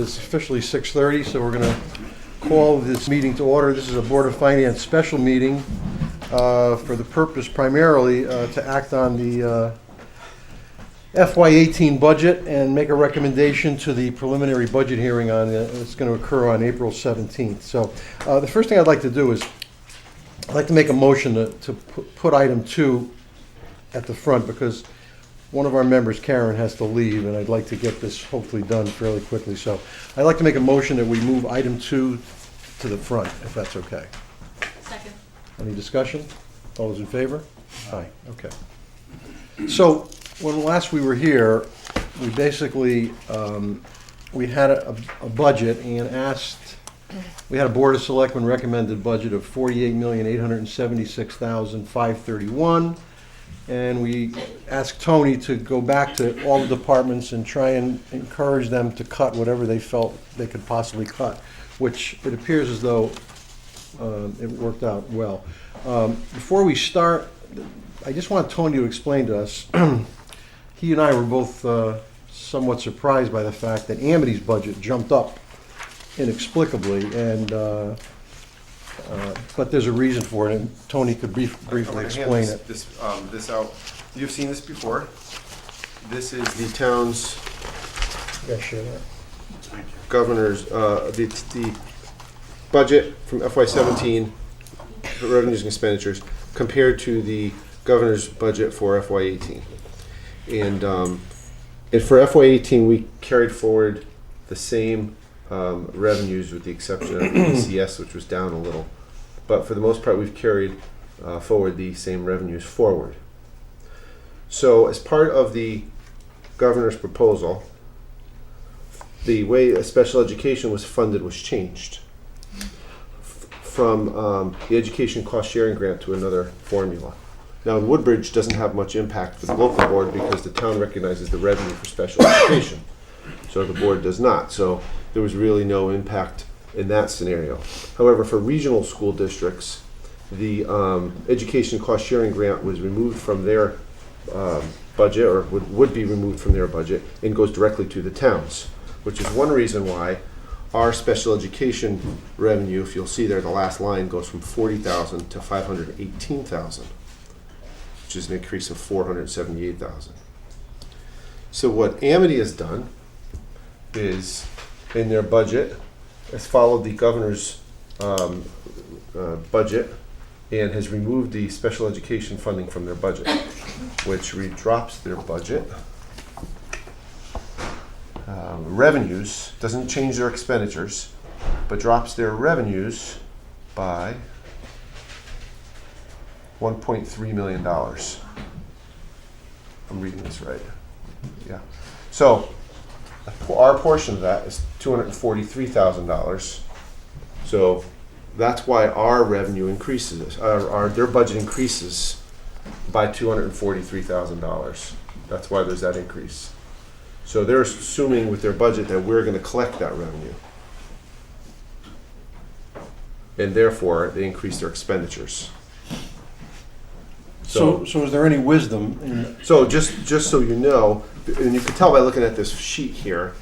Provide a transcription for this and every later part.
is officially 6:30, so we're going to call this meeting to order. This is a Board of Finance special meeting for the purpose primarily to act on the FY18 budget and make a recommendation to the preliminary budget hearing on it's going to occur on April 17th. So the first thing I'd like to do is I'd like to make a motion to put item 2 at the front, because one of our members, Karen, has to leave, and I'd like to get this hopefully done fairly quickly. So I'd like to make a motion that we move item 2 to the front, if that's okay. Second. Any discussion? All those in favor? Aye, okay. So when last we were here, we basically, we had a budget and asked, we had a Board of Selectmen recommended budget of $48,876,531. And we asked Tony to go back to all the departments and try and encourage them to cut whatever they felt they could possibly cut, which it appears as though it worked out well. Before we start, I just want Tony to explain to us, he and I were both somewhat surprised by the fact that Amity's budget jumped up inexplicably, and but there's a reason for it, and Tony could briefly explain it. This out. You've seen this before. This is the town's Yeah, share that. governor's, the budget from FY17, revenues and expenditures, compared to the governor's budget for FY18. And for FY18, we carried forward the same revenues, with the exception of ECS, which was down a little. But for the most part, we've carried forward the same revenues forward. So as part of the governor's proposal, the way special education was funded was changed from the education cost sharing grant to another formula. Now, Woodbridge doesn't have much impact for the local board because the town recognizes the revenue for special education. So the board does not. So there was really no impact in that scenario. However, for regional school districts, the education cost sharing grant was removed from their budget, or would be removed from their budget, and goes directly to the towns, which is one reason why our special education revenue, if you'll see there, the last line goes from 40,000 to 518,000, which is an increase of 478,000. So what Amity has done is, in their budget, has followed the governor's budget and has removed the special education funding from their budget, which drops their budget. Revenues, doesn't change their expenditures, but drops their revenues by $1.3 million. I'm reading this right. Yeah. So our portion of that is $243,000. So that's why our revenue increases. Their budget increases by $243,000. That's why there's that increase. So they're assuming with their budget that we're going to collect that revenue, and therefore they increase their expenditures. So is there any wisdom in? So just so you know, and you can tell by looking at this sheet here,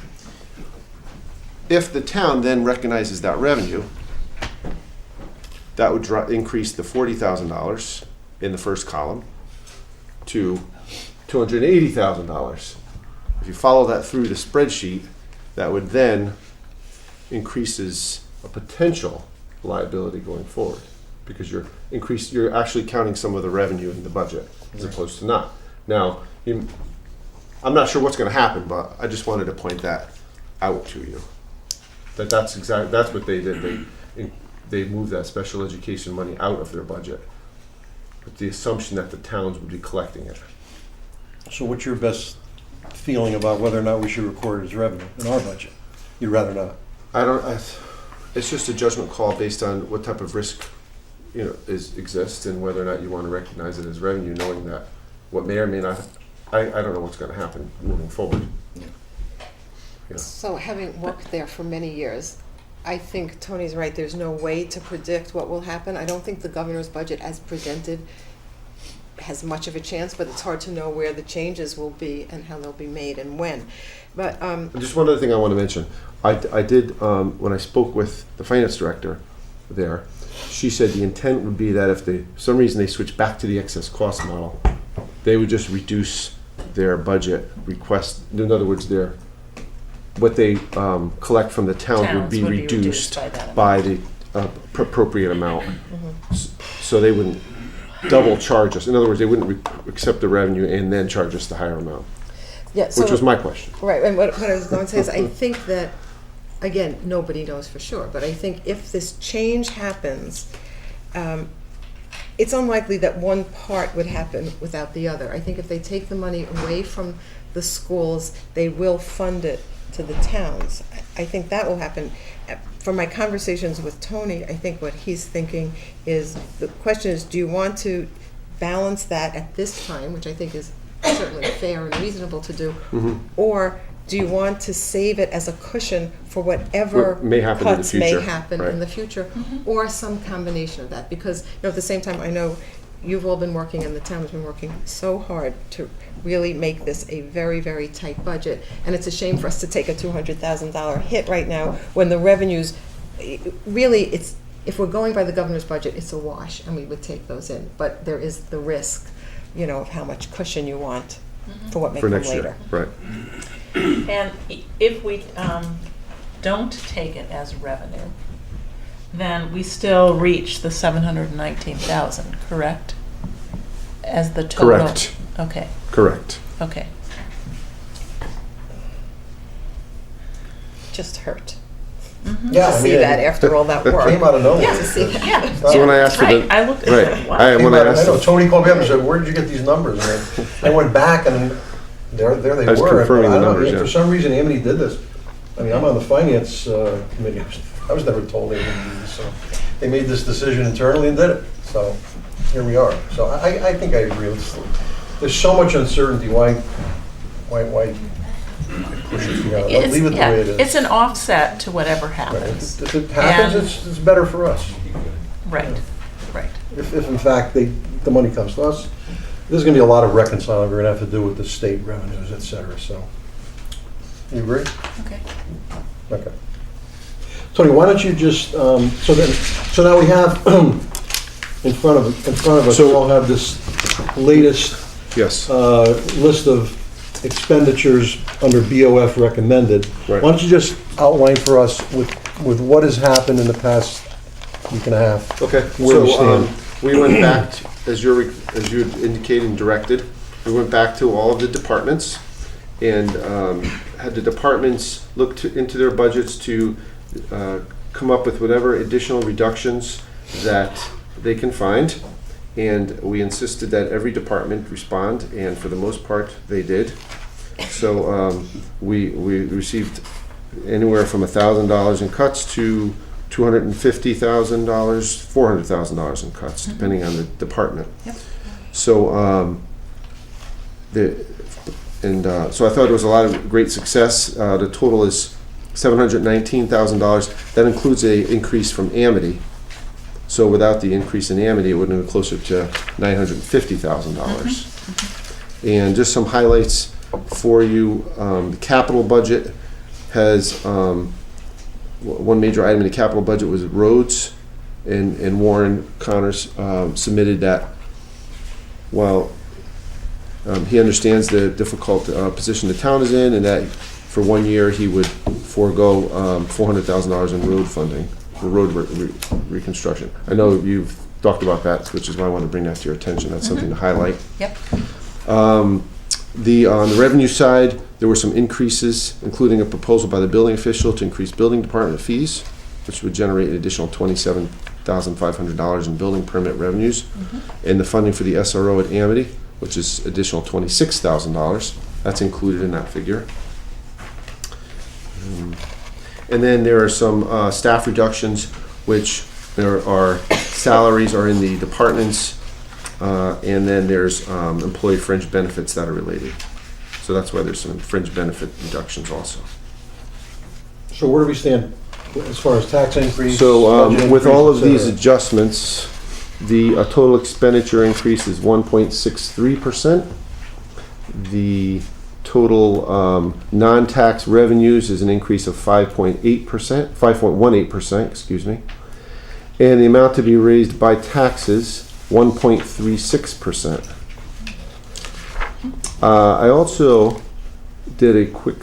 if the town then recognizes that revenue, that would increase the $40,000 in the first column to $280,000. If you follow that through the spreadsheet, that would then increases a potential liability going forward, because you're actually counting some of the revenue in the budget as opposed to not. Now, I'm not sure what's going to happen, but I just wanted to point that out to you. That's what they did. They moved that special education money out of their budget, with the assumption that the towns would be collecting it. So what's your best feeling about whether or not we should record it as revenue in our budget? You'd rather not? It's just a judgment call based on what type of risk exists, and whether or not you want to recognize it as revenue, knowing that what may or may not. I don't know what's going to happen moving forward. Yeah. So having worked there for many years, I think Tony's right. There's no way to predict what will happen. I don't think the governor's budget as presented has much of a chance, but it's hard to know where the changes will be and how they'll be made and when. But Just one other thing I want to mention. I did, when I spoke with the finance director there, she said the intent would be that if for some reason they switch back to the excess cost model, they would just reduce their budget request. In other words, what they collect from the town would be reduced by the appropriate amount. So they wouldn't double charge us. In other words, they wouldn't accept the revenue and then charge us the higher amount. yeah, so, Which was my question. right. And what I was going to say is, I think that, again, nobody knows for sure, but I think if this change happens, it's unlikely that one part would happen without the other. I think if they take the money away from the schools, they will fund it to the towns. I think that will happen. From my conversations with Tony, I think what he's thinking is, the question is, do you want to balance that at this time, which I think is certainly fair and reasonable to do, or do you want to save it as a cushion for whatever What may happen in the cuts may future, happen right. in the future, or some combination of that? Because, at the same time, I know you've all been working and the town has been working so hard to really make this a very, very tight budget. And it's a shame for us to take a $200,000 hit right now when the revenues, really, if we're going by the governor's budget, it's a wash and we would take those in. But there is the risk, of how much cushion you want for what may For come next later. year, right. And if we don't take it as revenue, then we still reach the 719,000, correct? As the total? Correct. Okay, Correct. okay. Just hurt Yeah, to see that after all that work. It came out of nowhere. To see that. Yeah. So when I asked for Right, the, I looked at right, that, wow. when I asked, I know, Tony called me up and said, where did you get these numbers? And I went back and there they were. I was confirming But I the don't know, numbers, For yeah. some reason, Amity did this. I mean, I'm on the finance committee. I was never told they were going to do this, so they made this decision internally and did it. So here we are. So I think I agree. There's so much uncertainty. Why push it? Leave it the way it is. It's an offset to whatever Right. happens. If it happens, And- it's better for us. Right, right. If in fact the money comes to us, there's going to be a lot of reconciling we're going to have to do with the state revenues, et cetera. So, you agree? Okay. Okay. Tony, why don't you just so now we have in front of us, So- we all have this latest yes, list of expenditures under BOF recommended. Right. Why don't you just outline for us with what has happened in the past week and a half? okay. Where we So stand. we went back, as you had indicated and directed, we went back to all of the departments and had the departments look into their budgets to come up with whatever additional reductions that they can find. And we insisted that every department respond, and for the most part, they did. So we received anywhere from $1,000 in cuts to $250,000, $400,000 in cuts, depending on the department. Yep. So so I thought it was a lot of great success. The total is $719,000. That includes an increase from Amity. So without the increase in Amity, it would have been closer to $950,000. And just some highlights for you. The capital budget has one major item in the capital budget was roads, and Warren Connors submitted that while he understands the difficult position the town is in, and that for 1 year he would forego $400,000 in road funding for road reconstruction. I know you've talked about that, which is why I want to bring that to your attention. That's something to highlight. Yep. On the revenue side, there were some increases, including a proposal by the building official to increase building department fees, which would generate an additional $27,500 in building permit revenues, and the funding for the SRO at Amity, which is additional $26,000. That's included in that figure. And then there are some staff reductions, which there are salaries are in the departments, and then there's employee fringe benefits that are related. So that's why there's some fringe benefit reductions also. So where do we stand as far as tax increase? So budget with all increase, of et these cetera? adjustments, The total expenditure increase is 1.63%. The total non-tax revenues is an increase of 5.18%, excuse me. And the amount to be raised by taxes, 1.36%. I also did a quick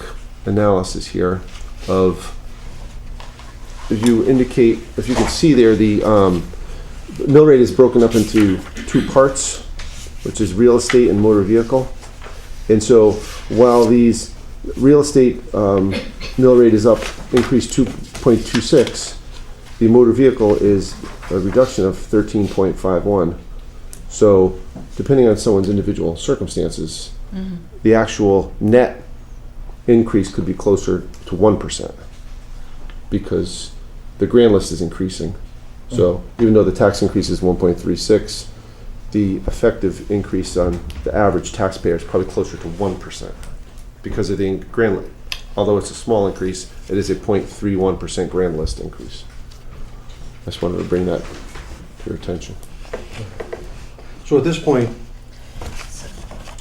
analysis here of, if you can see there, the mill rate is broken up into two parts, which is real estate and motor vehicle. And so while these real estate mill rate is increased 2.26, the motor vehicle is a reduction of 13.51. So depending on someone's individual circumstances, the actual net increase could be closer to 1% because the grand list is increasing. So even though the tax increase is 1.36, the effective increase on the average taxpayer is probably closer to 1% because of the grand list. Although it's a small increase, it is a 0.31% grand list increase. I just wanted to bring that to your attention. So at this point,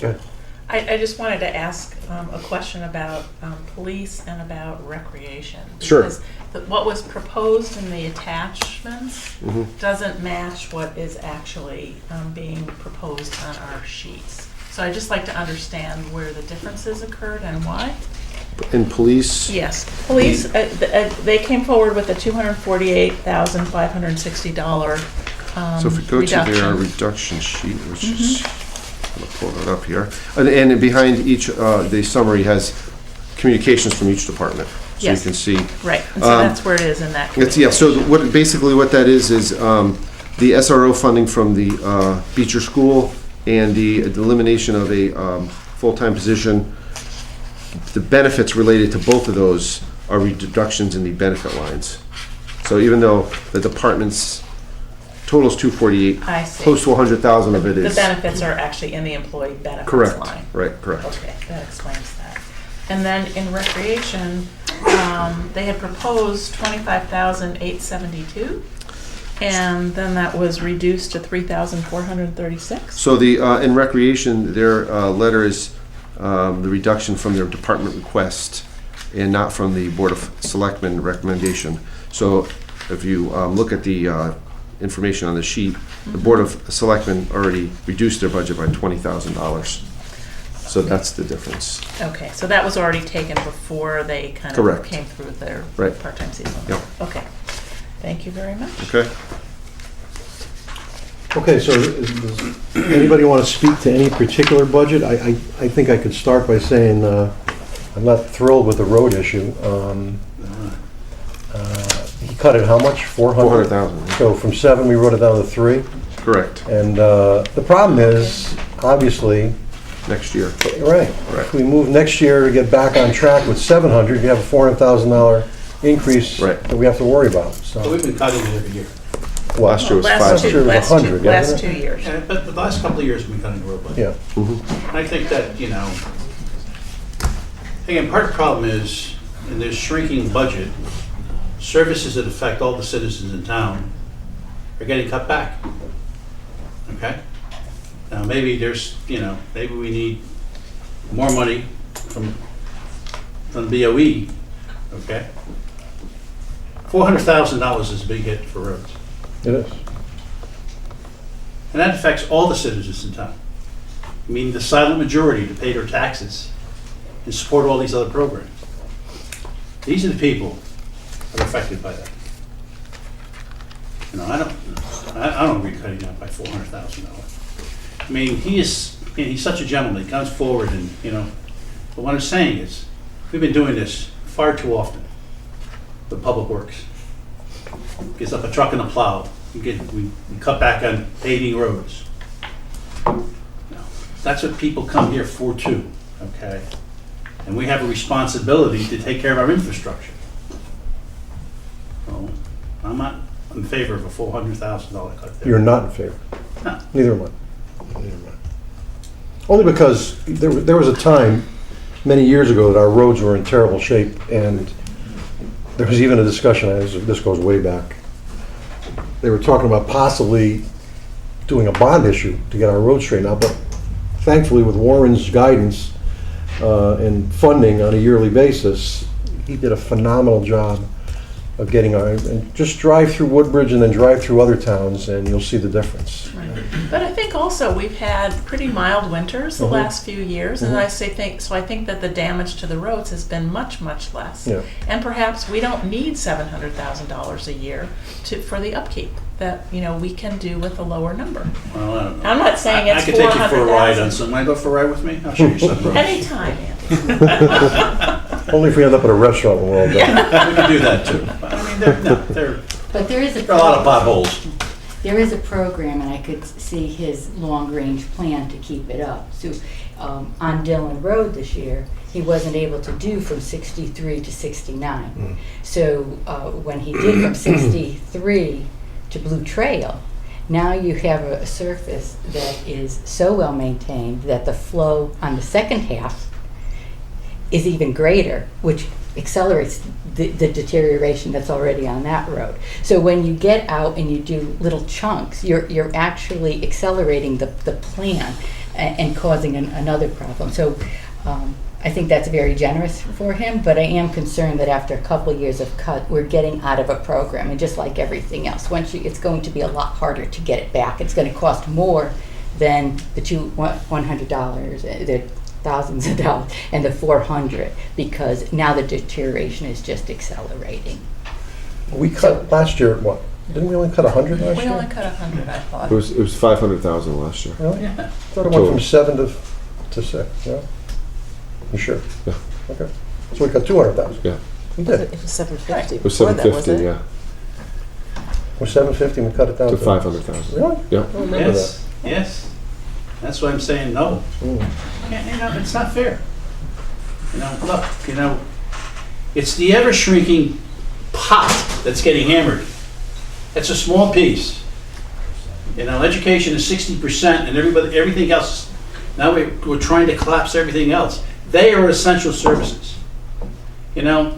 go ahead. I just wanted to ask a question about police and about recreation. Sure. Because what was proposed in the attachments doesn't match what is actually being proposed on our sheets. So I'd just like to understand where the differences occurred and why. In police? Yes, police, they came forward with a $248,560 So if we go reduction. to their reduction sheet, which is, I'm gonna pull it up here, and behind each, the summary has communications from each department. So Yes. you can see. Right, and so that's where it is in that. So basically what that is the SRO funding from the Beecher School and the elimination of a full-time position. The benefits related to both of those are reductions in the benefit lines. So even though the department's total is 248, I see. close to 100,000 of it The is. benefits are actually in the employee benefits Correct, line. right, correct. Okay, that explains that. And then in recreation, they had proposed 25,872, and then that was reduced to 3,436. So in recreation, their letter is the reduction from their department request and not from the Board of Selectmen recommendation. So if you look at the information on the sheet, the Board of Selectmen already reduced their budget by $20,000. So that's the difference. Okay, so that was already taken before they kind of Correct. came through with their Right. part-time season. Yep. Okay, thank you very much. Okay? Okay, so does anybody want to speak to any particular budget? I think I could start by saying I'm not thrilled with the road issue. He cut it how much? 400? 400,000. So from 7, we wrote it down to 3. Correct. And the problem is, obviously, Next year. right, if we move next year to get back on track with 700, you have a $400,000 increase Right. that we have to worry about, So so. we've been cutting it every year. Last year was Last 500. two- last two- 100, Last wasn't 2 it? years. Yeah, but the last couple of years, we've been cutting the road budget. Yeah, And I think that, again, part of the problem is, in this shrinking budget, services that affect all the citizens in town are getting cut back. Okay? Now, maybe maybe we need more money from BOE, okay? $400,000 is a big hit for roads. it is. And that affects all the citizens in town. I mean, the silent majority to pay their taxes and support all these other programs. These are the people that are affected by that. I don't agree cutting that by $400,000. I mean, he's such a gentleman. He comes forward and, but what I'm saying is, we've been doing this far too often. The Public Works gets up a truck and a plow. We cut back on paving roads. That's what people come here for too, okay? And we have a responsibility to take care of our infrastructure. So I'm not in favor of a $400,000 cut there. You're not in favor. No. Neither am I. Neither am I. Only because there was a time, many years ago, that our roads were in terrible shape, and there was even a discussion, this goes way back. They were talking about possibly doing a bond issue to get our road straightened out, but thankfully with Warren's guidance and funding on a yearly basis, he did a phenomenal job of getting our, and just drive through Woodbridge and then drive through other towns and you'll see the difference. Right. But I think also we've had pretty mild winters the Mhm. last few years, and I think that the damage to the roads has been much, much less. Yeah. And perhaps we don't need $700,000 a year for the upkeep that, we can do with a lower number. Well, I don't know. I'm not saying it's I could take you for a ride on 400,000. some, want to go for a ride with me? I'll show you some roads. Anytime, Andy. Only if we end up at a restaurant when we're all done. We can do that too. But I mean, there But there is are a lot of potholes. There is a program, and I could see his long-range plan to keep it up. So, on Dillon Road this year, he wasn't able to do from 63 to 69. So, when he did from 63 to Blue Trail, now you have a surface that is so well maintained that the flow on the second half is even greater, which accelerates the deterioration that's already on that road. So when you get out and you do little chunks, you're actually accelerating the plan and causing another problem. So I think that's very generous for him, but I am concerned that after a couple of years of cut, we're getting out of a program, and just like everything else, it's going to be a lot harder to get it back. It's going to cost more than the $100, the thousands of dollars, and the 400, because now the deterioration is just accelerating. We cut last year, what? Didn't we only cut 100 last We year? only cut 100, I thought. It was 500,000 last year. Really? Yeah. I thought it went from 7 to 6, yeah? You sure? Yeah. Okay. So we cut 200,000. Yeah. We did. It was 750. It was before that, 750, wasn't it? yeah, We're 750 and we cut it down to 500,000. Really? Yeah. I don't remember Yes, yes. That's why I'm saying no. that. It's not fair. Look, it's the ever shrinking pot that's getting hammered. It's a small piece. Education is 60% and everything else, now we're trying to collapse everything else. They are essential services. There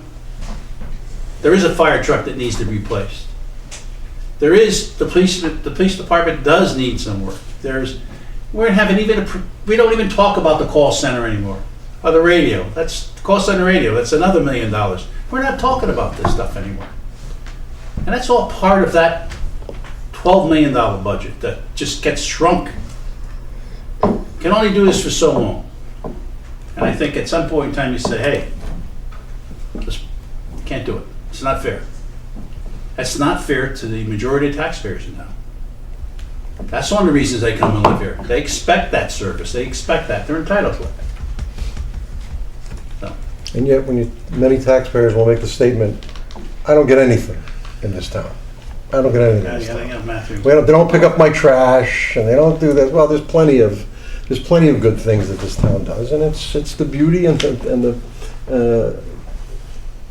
is a fire truck that needs to be replaced. There is, the police department does need some work. We don't even talk about the call center anymore. Or the radio, that's call center radio, that's another $1 million. We're not talking about this stuff anymore. And that's all part of that $12 million budget that just gets shrunk. Can only do this for so long. And I think at some point in time you say, hey, just can't do it. It's not fair. That's not fair to the majority of taxpayers in town. That's one of the reasons they come and live here. They expect that service. They expect that. They're entitled to it. So, And yet, many taxpayers will make the statement, I don't get anything in this town. I don't get anything in this town. Matthew. They don't pick up my trash, and they don't do that. Well, there's plenty of good things that this town does, and it's the beauty and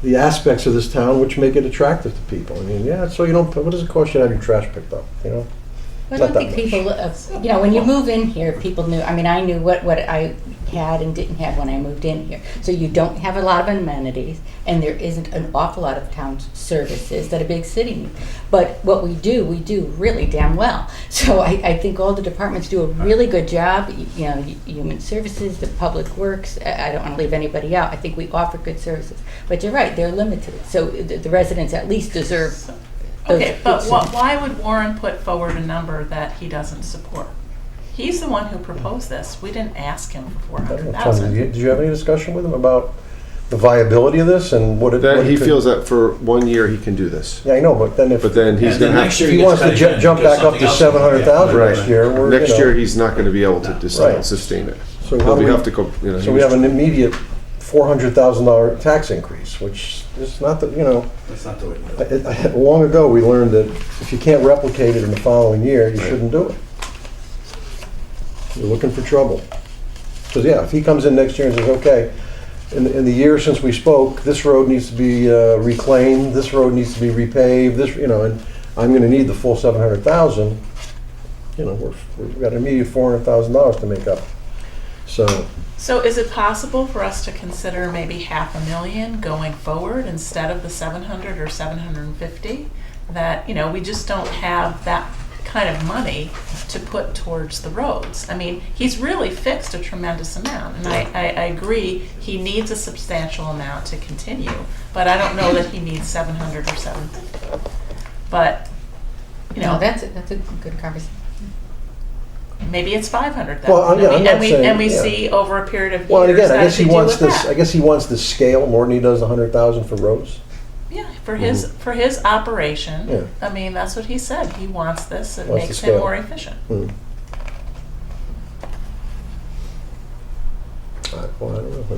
the aspects of this town which make it attractive to people. I mean, yeah, so what does it cost you to have your trash picked up, I Not don't that think much. people, when you move in here, people knew, I knew what I had and didn't have when I moved in here. So you don't have a lot of amenities, and there isn't an awful lot of town services that a big city needs. But what we do really damn well. So I think all the departments do a really good job. Human Services, the Public Works, I don't want to leave anybody out. I think we offer good services. But you're right, they're limited. So the residents at least deserve. Okay, but why would Warren put forward a number that he doesn't support? He's the one who proposed this. We didn't ask him for I don't know, Tony, 400,000. did you have any discussion with him about the viability of this and what it? That what it he could- feels that for 1 year he can do this. Yeah, I know, but then if But then he's And going then to next have, year he gets wants to cut again jump because back up something to else- 700,000 Right. next year. we're, next you know, year he's not going to be able to Right. sustain it. So how He'll do we- have to go, So we have an immediate $400,000 tax increase, which is not the, That's not the way to do it. long ago, we learned that if you can't replicate it in the following year, you shouldn't do it. You're looking for trouble. Because, yeah, if he comes in next year and says, okay, in the year since we spoke, this road needs to be reclaimed, this road needs to be repaved, and I'm gonna need the full 700,000, we've got an immediate $400,000 to make up. So is it possible for us to consider maybe $500,000 going forward instead of the 700 or 750? That, we just don't have that kind of money to put towards the roads. I mean, he's really fixed a tremendous amount, and I agree, he needs a substantial amount to continue, but I don't know that he needs 700 or 750. But, you know, No, that's a good conversation. maybe it's 500,000. Well, yeah, I'm not saying- And we yeah. see over a period of years. Well, and again, I guess how he to wants deal with this, that. I guess he wants this scale more than he does 100,000 for roads. Yeah, for his operation, Yeah. I mean, that's what he said, he wants this, it Wants the makes him scale. more efficient. Hmm. Well, I don't know,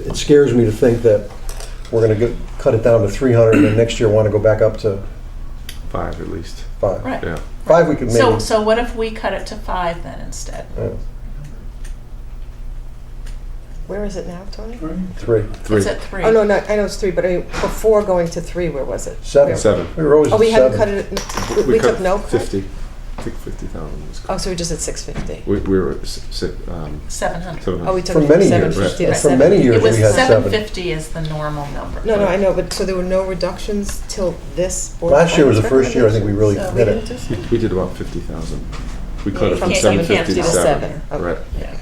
it scares me to think that we're gonna cut it down to 300 and then next year wanna go back up to 5 at least. 5. Right. Yeah. 5 we could maybe. So what if we cut it to 5 then instead? Yeah, Where is it now, Tony? 3. 3. It's at 3. Oh, no, no, I know it's 3, but I mean, before going to 3, where was it? 7. 7. We were always Oh, at we hadn't 7. cut it, we took no cut? 50. I think 50,000 was cut. Oh, so we're just at 650. We were at 700. 700. Oh, we took For it from many years, 750 to for 7. many years It was we had 7. 750 is the normal number. No, no, I know, but so there were no reductions till this board? Last year was the first year I think we really So we hit didn't it. do so? We did about 50,000. We Yeah, cut you it from can't- you 750 can't to do 7. 7. Okay. Right. Yeah.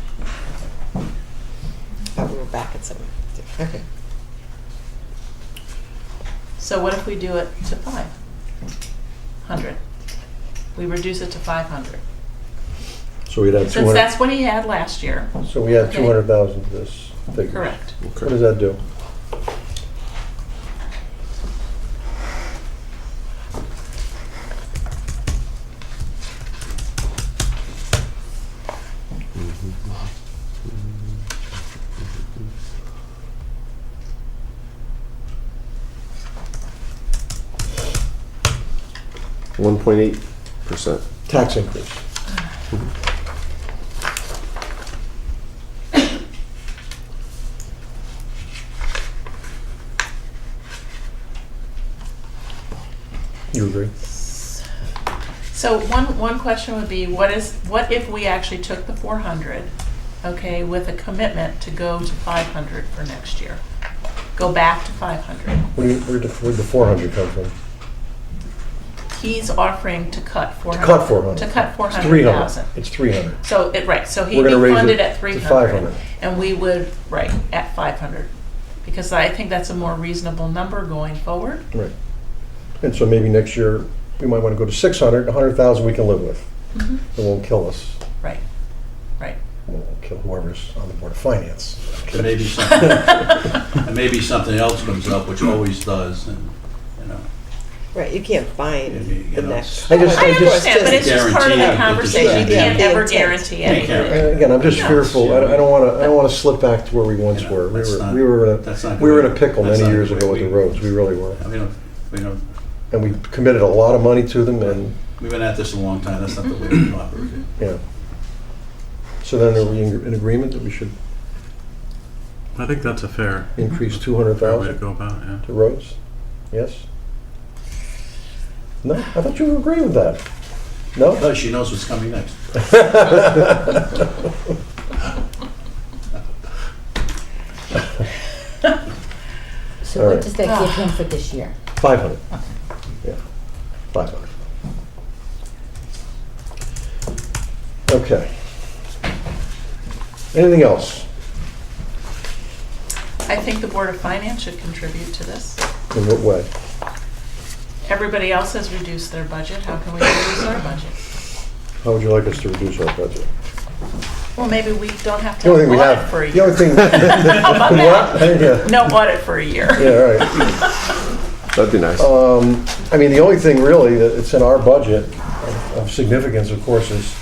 Thought we were back at 750. Okay. So what if we do it to 500? We reduce it to 500. So we'd have Since 200, that's what he had last year, so we had Okay. 200,000 to this figure. correct. What does that do? %1.8%. Tax increase. You agree? So one question would be, what if we actually took the 400, okay, with a commitment to go to 500 for next year? Go back to 500. Where'd the 400 come from? He's offering to cut 400. cut 400. To cut It's 400,000. 300. It's 300. So, right, so he'd We're be gonna raise funded it at to 300. 500. And we would, right, at 500. Because I think that's a more reasonable number going forward. Right. And so maybe next year, we might want to go to 600, 100,000 we can live with. Mhm. It won't kill us. Right, right. It won't kill whoever's on the Board of Finance. Maybe something, and maybe something else comes up, which always does, and, you know. Right, you can't bind You the know, next. I just- I understand, but it's just part of Guarantee the it, conversation. You it's can't the ever intent. guarantee You anything. can't. And again, I'm just No. fearful, I don't want to slip back to where we once were. We That's not- were that's not we were in a good. pickle That's many not years the ago way with the we- roads, we really were. We don't, And we committed a lot of money to them and, we've been at this a long time, that's not the way we operate. yeah. So then are we in agreement that we should I think that's a fair increase way to 200,000 go about it, yeah. to roads? Yes? No? I thought you would agree with that. No? No, she knows what's coming next. So All what right. does that give him for this year? 500. Yeah, 500. Okay. Anything else? I think the Board of Finance should contribute to this. In what way? Everybody else has reduced their budget, how can we reduce our budget? How would you like us to reduce our budget? Well, maybe we don't have The to only thing we audit have, for a the only year. thing. How about that? Yeah, No audit for a year. yeah, all right. That'd be nice. I mean, the only thing really that's in our budget of significance, of course, is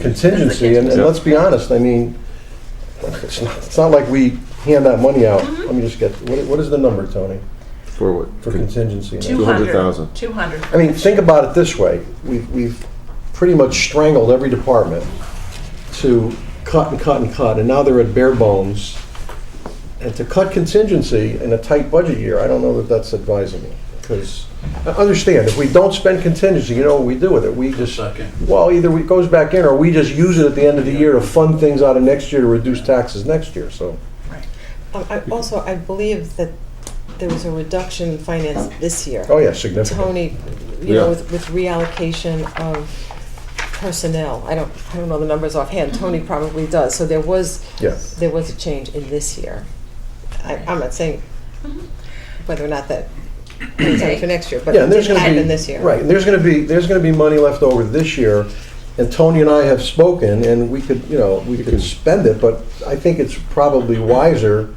contingency. And Yeah. let's be honest, I mean, it's not like we hand that money out. Mm-hmm. Let me just get, what is the number, Tony, For what? for contingency? 200,000. 200. I mean, think about it this way. We've pretty much strangled every department to cut and cut and cut, and now they're at bare bones. And to cut contingency in a tight budget year, I don't know that that's advisable. Because, understand, if we don't spend contingency, you know what we do with it? We just, Second. well, either it goes back in, or we just use it at the end of the year to fund things out of next year to reduce taxes next year, so. I believe that there was a reduction in finance this year. Oh, yeah, significant. Tony you know, Yeah. with reallocation of personnel. I don't know the numbers offhand. Tony probably does. So there was a change in this year. I'm not saying whether or not that is on for next year, but Yeah, it and there's did gonna be, happen this year. right, and there's gonna be money left over this year, and Tony and I have spoken, and we could, we could spend it, but I think it's probably wiser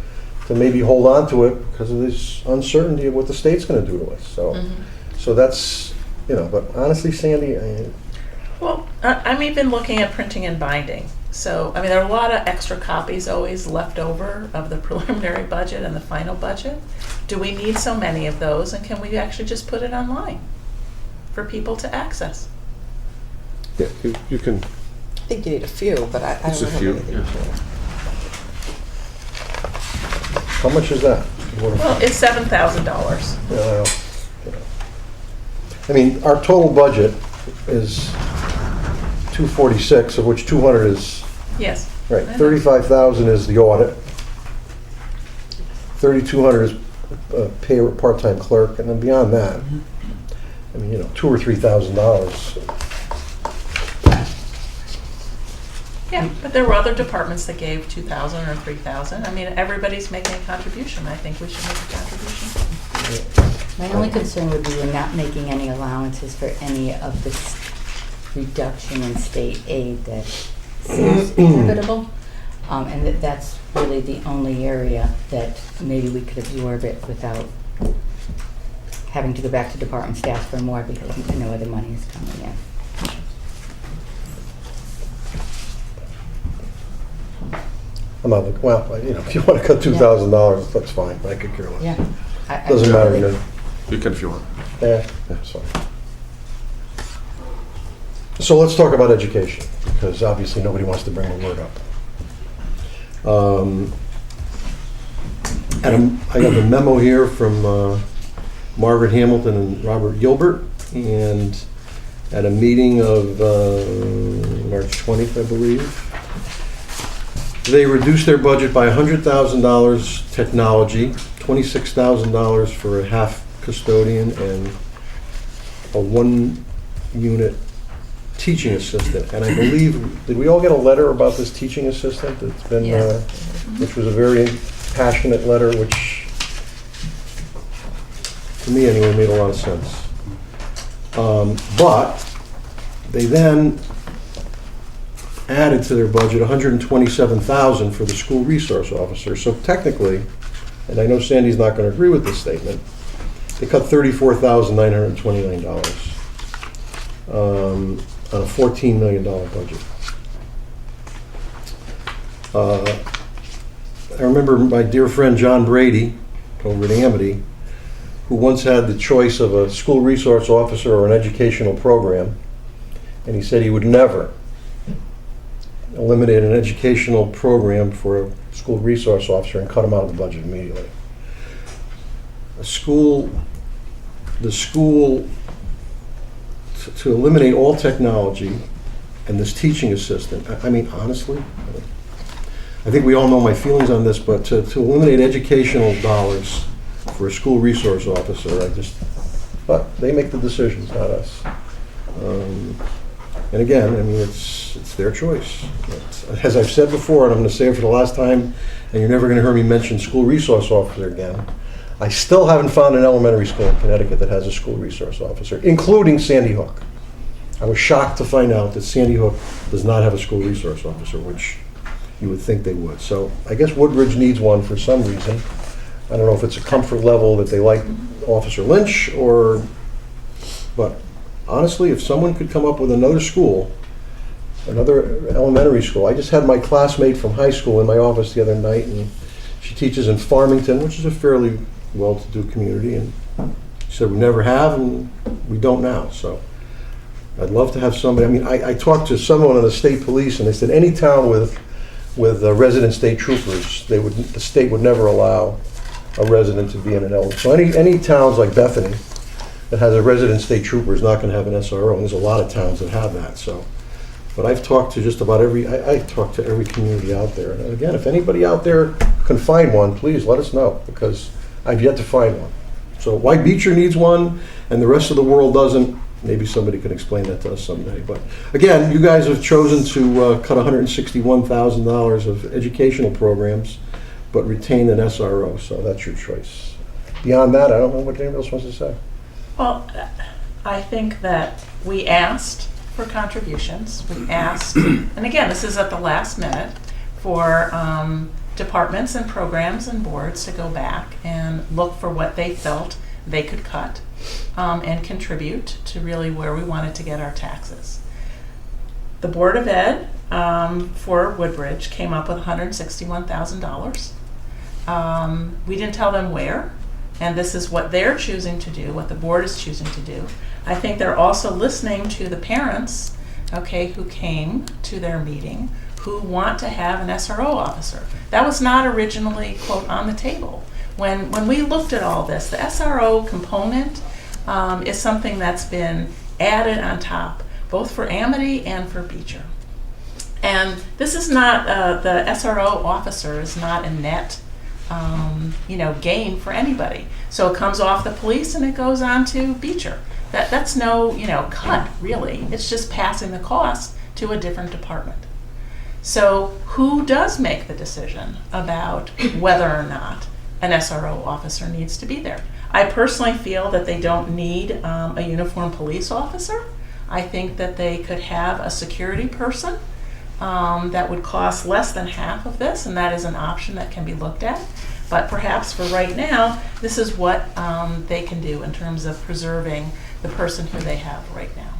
to maybe hold on to it because of this uncertainty of what the state's gonna do to us, so that's, but honestly, Sandy, Well, I'm even looking at printing and binding. So, I mean, there are a lot of extra copies always left over of the preliminary budget and the final budget. Do we need so many of those, and can we actually just put it online for people to access? Yeah, you can, I think you need a few, but I It's don't a know few, how many. how much is that? Well, it's $7,000. I mean, our total budget is 246, of which 200 is, Yes. right, I know. 35,000 is the audit, 3,200 is pay a part-time clerk, and then beyond that, I mean, $2,000 or $3,000. Yeah, but there were other departments that gave $2,000 or $3,000. I mean, everybody's making a contribution. I think we should make a contribution. My only concern would be we're not making any allowances for any of this reduction in state aid that seems inevitable. And that's really the only area that maybe we could absorb it without having to go back to department staff for more because no other money is coming in. I'm not looking, well, if you want to cut $2,000, that's fine, I could care less. Yeah. Doesn't matter to me. you can if you want. Yeah, that's fine. So let's talk about education, because obviously nobody wants to bring the word up. I got the memo here from Margaret Hamilton and Robert Gilbert, and at a meeting of March 20th, I believe, they reduced their budget by $100,000 technology, $26,000 for a half custodian, and a one-unit teaching assistant. And I believe, did we all get a letter about this teaching assistant? That's been, Yes. which was a very passionate letter, which, to me anyway, made a lot of sense. But they then added to their budget $127,000 for the school resource officer. So technically, and I know Sandy's not going to agree with this statement, they cut $34,929 on a $14 million budget. I remember my dear friend John Brady over at Amity, who once had the choice of a school resource officer or an educational program, and he said he would never eliminate an educational program for a school resource officer and cut him out of the budget immediately. The school, to eliminate all technology and this teaching assistant, I mean, honestly, I think we all know my feelings on this, but to eliminate educational dollars for a school resource officer, but they make the decisions, not us. And again, I mean, it's their choice. As I've said before, and I'm going to say it for the last time, and you're never going to hear me mention school resource officer again, I still haven't found an elementary school in Connecticut that has a school resource officer, including Sandy Hook. I was shocked to find out that Sandy Hook does not have a school resource officer, which you would think they would. So I guess Woodbridge needs one for some reason. I don't know if it's a comfort level that they like Officer Lynch, but honestly, if someone could come up with another school, another elementary school. I just had my classmate from high school in my office the other night, and she teaches in Farmington, which is a fairly well-to-do community, and she said we never have and we don't now. So I'd love to have somebody. I mean, I talked to someone in the state police, and they said any town with resident state troopers, the state would never allow a resident to be in an L. So any towns like Bethany that has a resident state trooper is not going to have an SRO, and there's a lot of towns that have that. So, but I've talked to just about I talked to every community out there. And again, if anybody out there can find one, please let us know, because I've yet to find one. So why Beecher needs one and the rest of the world doesn't, maybe somebody could explain that to us someday. But again, you guys have chosen to cut $161,000 of educational programs, but retain an SRO, so that's your choice. Beyond that, I don't know what anybody else wants to say. Well, I think that we asked for contributions. We asked, and again, this is at the last minute, for departments and programs and boards to go back and look for what they felt they could cut and contribute to really where we wanted to get our taxes. The Board of Ed for Woodbridge came up with $161,000. We didn't tell them where, and this is what they're choosing to do, what the board is choosing to do. I think they're also listening to the parents, okay, who came to their meeting, who want to have an SRO officer. That was not originally, quote, on the table. When we looked at all this, the SRO component is something that's been added on top, both for Amity and for Beecher. And this is not, the SRO officer is not a net gain for anybody. So it comes off the police and it goes on to Beecher. That's no, cut, really. It's just passing the cost to a different department. So who does make the decision about whether or not an SRO officer needs to be there? I personally feel that they don't need a uniformed police officer. I think that they could have a security person that would cost less than half of this, and that is an option that can be looked at. But perhaps for right now, this is what they can do in terms of preserving the person who they have right now.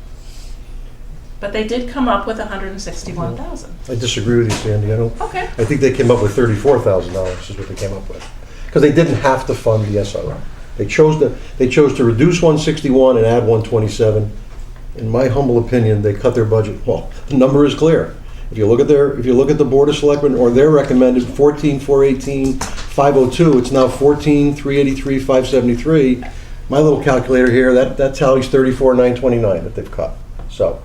But they did come up with $161,000. I disagree with you, Sandy. Okay. I think they came up with $34,000 is what they came up with. Because they didn't have to fund the SRO. They chose to reduce 161 and add 127. In my humble opinion, they cut their budget. Well, the number is clear. If you look at the Board of Selectmen or their recommended 14,418, 502, it's now 14,383, 573. My little calculator here, that tallies 34,929 that they've cut. So,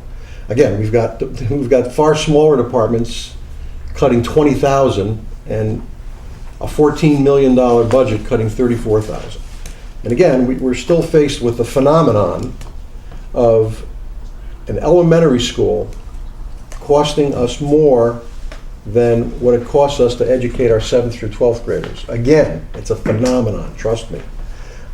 again, we've got far smaller departments cutting 20,000 and a $14 million budget cutting 34,000. And again, we're still faced with the phenomenon of an elementary school costing us more than what it costs us to educate our 7th through 12th graders. Again, it's a phenomenon, trust me.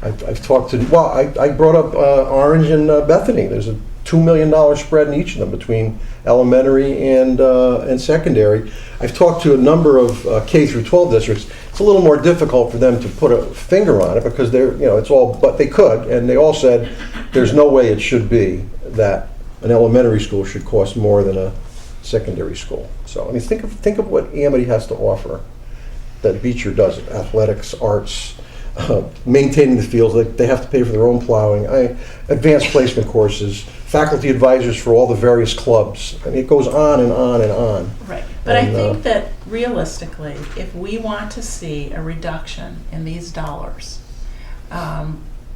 I've talked to, I brought up Orange and Bethany. There's a $2 million spread in each of them between elementary and secondary. I've talked to a number of K through 12 districts. It's a little more difficult for them to put a finger on it because it's all, but they could, and they all said there's no way it should be that an elementary school should cost more than a secondary school. So, I mean, think of what Amity has to offer that Beecher doesn't. Athletics, arts, maintaining the fields. They have to pay for their own plowing, advanced placement courses, faculty advisors for all the various clubs. I mean, it goes on and on and on. Right. But I think that realistically, if we want to see a reduction in these dollars,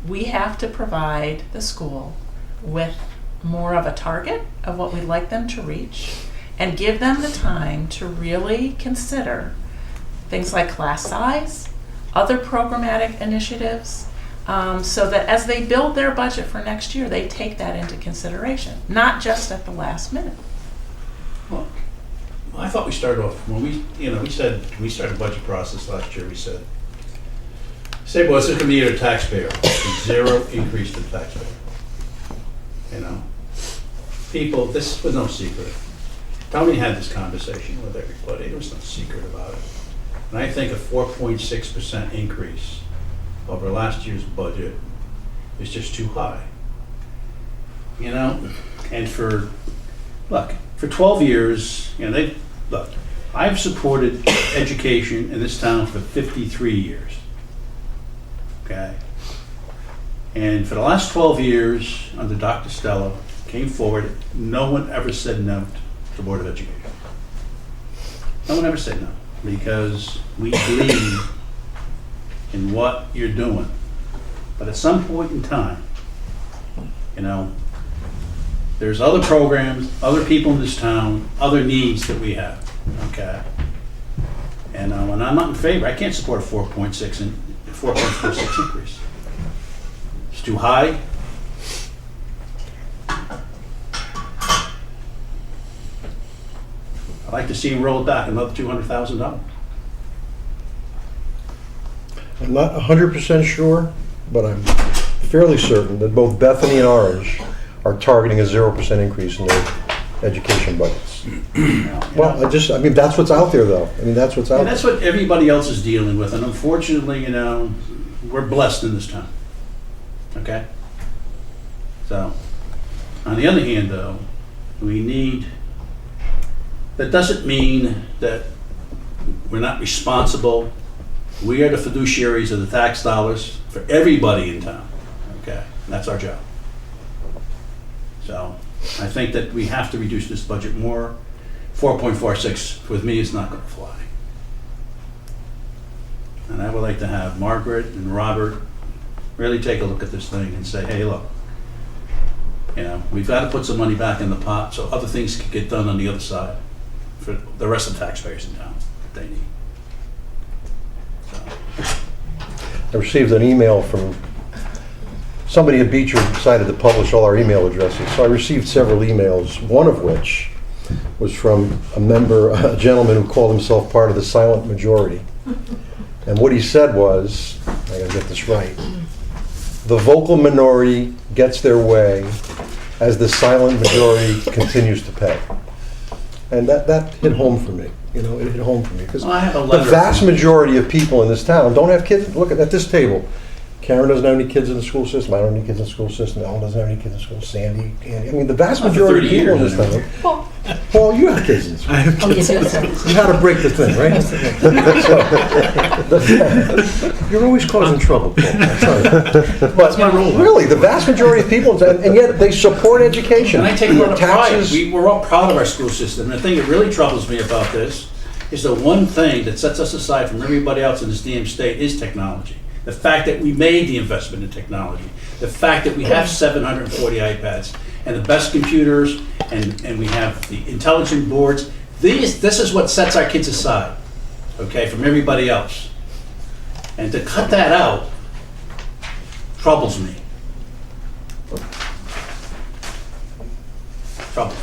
we have to provide the school with more of a target of what we'd like them to reach and give them the time to really consider things like class size, other programmatic initiatives, so that as they build their budget for next year, they take that into consideration, not just at the last minute. Well, I thought we started off, when we started budget process last year, we said, well, this is gonna be a taxpayer, zero increase to the taxpayer. People, this was no secret. Tony had this conversation with everybody, there was no secret about it. And I think a 4.6% increase over last year's budget is just too high. And for 12 years, I've supported education in this town for 53 years. Okay? And for the last 12 years, under Dr. Stella, came forward, no one ever said no to the Board of Education. No one ever said no, because we believe in what you're doing. But at some point in time, there's other programs, other people in this town, other needs that we have, okay? And when I'm not in favor, I can't support a 4.46 increase. too high. I'd like to see him roll it back another $200,000. I'm not 100% sure, but I'm fairly certain that both Bethany and Orange are targeting a 0% increase in their education budgets. Well, I mean, that's what's out there, though. I mean, that's what's out And there. that's what everybody else is dealing with, and unfortunately, we're blessed in this town. Okay? So, on the other hand, though, that doesn't mean that we're not responsible. We are the fiduciaries of the tax dollars for everybody in town. Okay? And that's our job. So, I think that we have to reduce this budget more. 4.46 with me is not going to fly. And I would like to have Margaret and Robert really take a look at this thing and say, hey, look, we've got to put some money back in the pot so other things can get done on the other side for the rest of the taxpayers in town that they need. So, I received an email from somebody at Beecher decided to publish all our email addresses. So I received several emails, one of which was from a gentleman who called himself part of the silent majority. And what he said was, I gotta get this right, the vocal minority gets their way as the silent majority continues to pay. And that hit home for me. It hit home for me. Because Well, I have a the letter vast from- majority of people in this town don't have kids. Look at this table. Karen doesn't have any kids in the school system. I don't have any kids in the school system. Ellen doesn't have any kids in the school. Sandy, Andy. I mean, the vast Not for majority of 30 people in years, this town. Paul, you have kids in the school. I have kids. You had to break the thing, right? So, you're always causing trouble, Paul. I'm sorry. But my role. really, the vast majority of people, and yet they support education. And I take a lot of pride. Taxes. We're all proud of our school system. And the thing that really troubles me about this is the one thing that sets us aside from everybody else in this damn state is technology. The fact that we made the investment in technology. The fact that we have 740 iPads and the best computers and we have the intelligent boards. This is what sets our kids aside, okay, from everybody else. And to cut that out troubles me. Troubles me.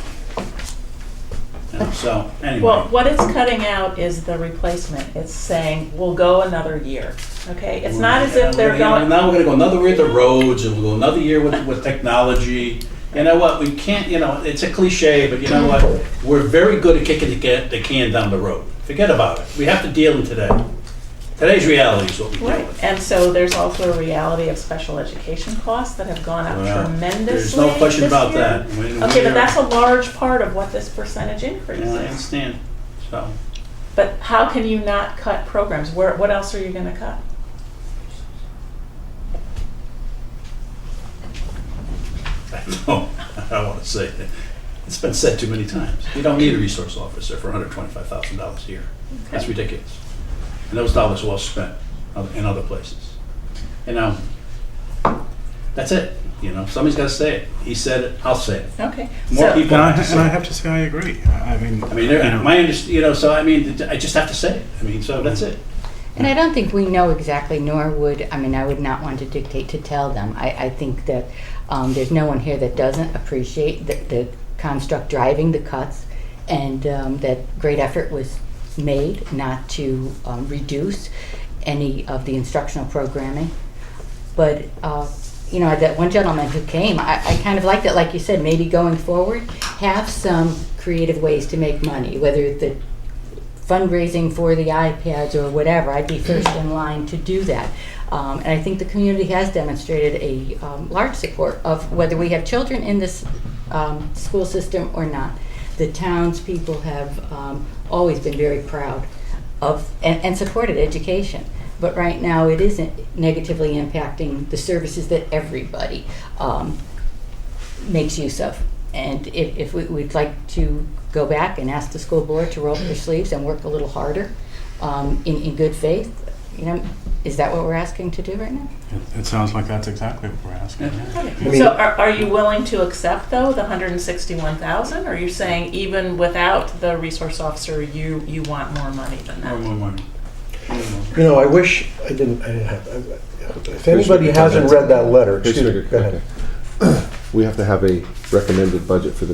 So, anyway. Well, what it's cutting out is the replacement. It's saying, we'll go another year, okay? It's not as if they're going. Now we're gonna go another year with the roads, and we'll go another year with technology. You know what, we can't, it's a cliche, but you know what? We're very good at kicking the can down the road. Forget about it. We have to deal in today. Today's reality is what we deal Right, with. and so there's also a reality of special education costs that have gone up Well, tremendously there's no question this about year. that. Okay, but that's a large part of what this percentage increase Yeah, I is. understand, so. But how can you not cut programs? What else are you gonna cut? I don't want to say it. It's been said too many times. You don't need a resource officer for $125,000 a year. That's ridiculous. And those dollars are well spent in other places. That's it. Somebody's got to say it. He said it, I'll say it. Okay. More So- people And I, have to and I say it. have to say I agree. I mean, I just have to say it. So that's it. And I don't think we know exactly, nor would, I would not want to dictate to tell them. I think that there's no one here that doesn't appreciate the construct driving the cuts, and that great effort was made not to reduce any of the instructional programming. But, that one gentleman who came, I kind of liked it, like you said, maybe going forward, have some creative ways to make money, whether the fundraising for the iPads or whatever. I'd be first in line to do that. And I think the community has demonstrated a large support of whether we have children in this school system or not. The townspeople have always been very proud of and supported education. But right now it isn't negatively impacting the services that everybody makes use of. And if we'd like to go back and ask the school board to roll up their sleeves and work a little harder in good faith, is that what we're asking to do right now? it sounds like that's exactly what we're asking. Okay. I mean- So are you willing to accept, though, the 161,000? Or are you saying even without the resource officer, you want more money than that? More money. I wish I didn't have. If anybody hasn't read that letter, excuse me, go ahead. We have to have a recommended budget for the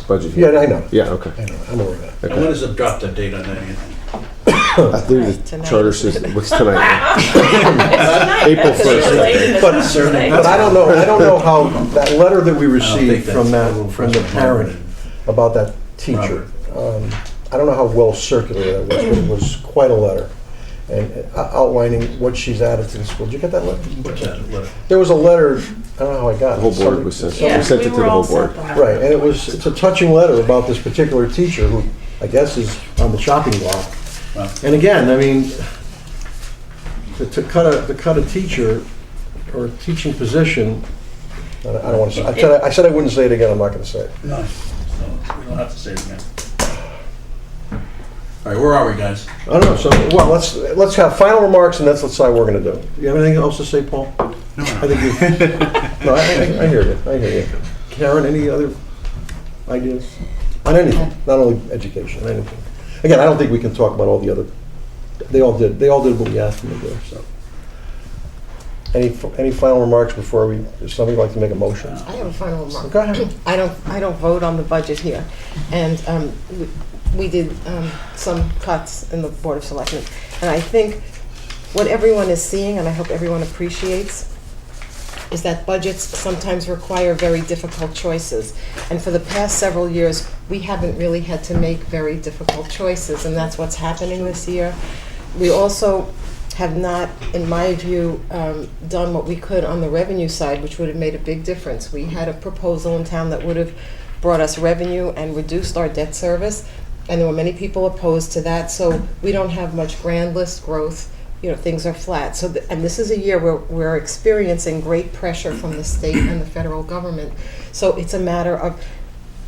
budget Yeah, here. I know. Yeah, okay. I know, I'm aware of that. And when is the drop dead date on that, Anthony? I believe the Tonight. charter says, what's tonight? April April 1st. But I don't know how, that letter that we think received from that's a little from the parent about that teacher, I don't know how well circulated that was, but it was quite a letter. And outlining what she's added to the school. Did you get that letter? What's that letter? There was a letter, I don't know how I got it. The whole board was sent, Yeah, we sent it we to were the all whole board. sent them. Right, and it's a touching letter about this particular teacher who, I guess, is on the chopping block. Wow. And again, I mean, to cut a teacher or a teaching position, I don't want to say, I said I wouldn't say it again, I'm not going to say it. No, so we don't have to say it again. All right, where are we, guys? I don't know, so, well, let's have final remarks and let's decide what we're going to do. You have anything else to say, Paul? No, I think you, no, I hear you. Karen, any other ideas? On anything, not only education, on anything. Again, I don't think we can talk about all the other, they all did what we asked them to do, so. Any final remarks before does somebody like to make a motion? I have a final remark. Go ahead. I don't vote on the budget here, and we did some cuts in the Board of Selectmen, and I think what everyone is seeing, and I hope everyone appreciates, is that budgets sometimes require very difficult choices. And for the past several years, we haven't really had to make very difficult choices, and that's what's happening this year. We also have not, in my view, done what we could on the revenue side, which would have made a big difference. We had a proposal in town that would have brought us revenue and reduced our debt service, and there were many people opposed to that, so we don't have much grand list growth. You know, things are flat. So, and this is a year where we're experiencing great pressure from the state and the federal government. So it's a matter of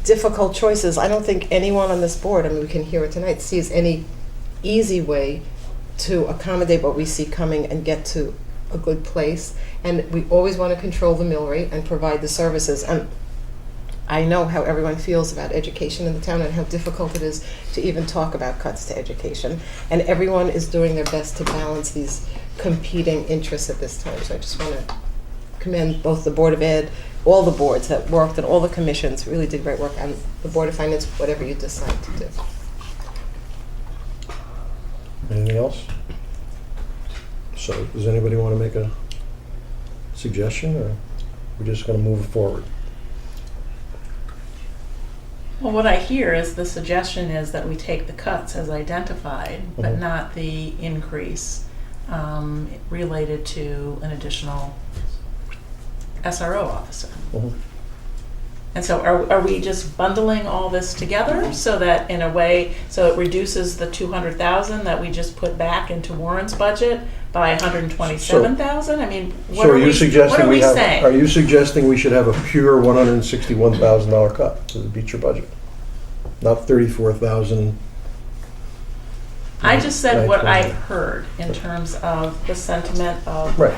difficult choices. I don't think anyone on this board, I mean, we can hear it tonight, sees any easy way to accommodate what we see coming and get to a good place. And we always want to control the mill rate and provide the services. And I know how everyone feels about education in the town and how difficult it is to even talk about cuts to education. And everyone is doing their best to balance these competing interests at this time. So I just want to commend both the Board of Ed, all the boards that worked, and all the commissions really did great work, and the Board of Finance, whatever you decide to do. Anything else? So, does anybody want to make a suggestion, or we're just going to move forward? Well, what I hear is the suggestion is that we take the cuts as identified, but Mhm. not the increase related to an additional SRO officer. Mhm. And so are we just bundling all this together so that in a way, so it reduces the 200,000 that we just put back into Warren's budget by 127,000? I mean, what So are are you we suggesting saying? are you suggesting we should have a pure $161,000 cut to the Beecher budget? Not 34,000? I just said what I 920. heard in terms of the sentiment of Right,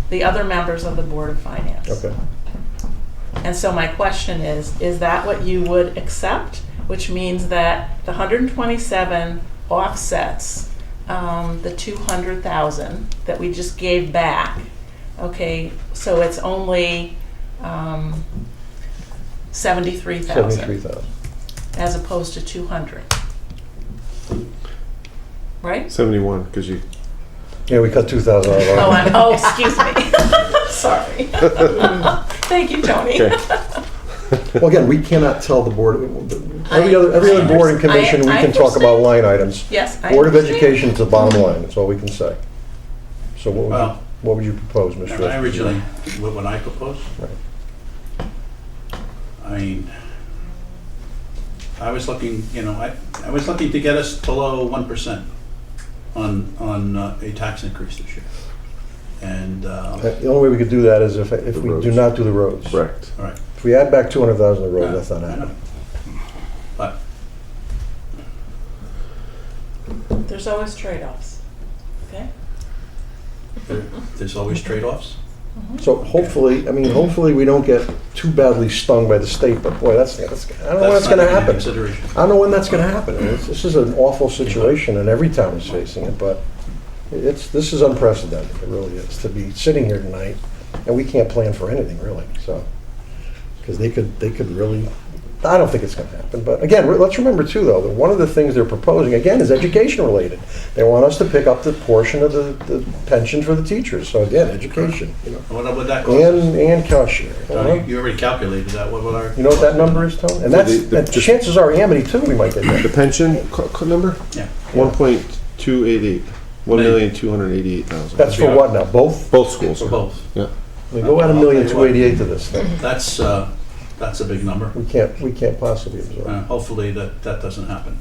the other members of the Board of Finance. okay. And so my question is that what you would accept? Which means that the 127 offsets the 200,000 that we just gave back. Okay, so it's only 73,000 73,000. as opposed to 200. Right? 71, because you, Yeah, we cut 2,000 out of our. Oh, excuse me. Sorry. Thank you, Tony. okay. Well, again, we cannot tell the board, every other board and commission, we I can talk about understand. line items. Yes, I Board of understand. Education is the bottom line, that's all we can say. So Well, what would you propose, Mr. I originally, what I proposed, Right. I mean, I was looking, I was looking to get us below 1% on a tax increase this year. And, The only way we could do that is if The we do roads. not do the roads. Correct. all right. If we add back 200,000 to the road, that's not I know. happening. But There's always trade-offs. Okay? there's always trade-offs. So hopefully we don't get too badly stung by the state, but boy, I don't know when that's not gonna in happen. consideration. I don't know when that's gonna happen. This is an awful situation and every town is facing it, but This is unprecedented, it really is, to be sitting here tonight, and we can't plan for anything, really, so. Because they could really, I don't think it's gonna happen, but again, let's remember too, though, that one of the things they're proposing, again, is education related. They want us to pick up the portion of the pension for the teachers, so again, education, you know. What would that cost us? And cost share. You already calculated that, what would our? You know what that number is, Tony? And and chances are Amity too, we might get The that. pension number? Yeah. 1.288, 1,288,000. That's for what now, both? Both schools. For both. Yeah. We go at 1,288,000 to this thing. That's a big number. We can't possibly absorb. Hopefully that doesn't happen.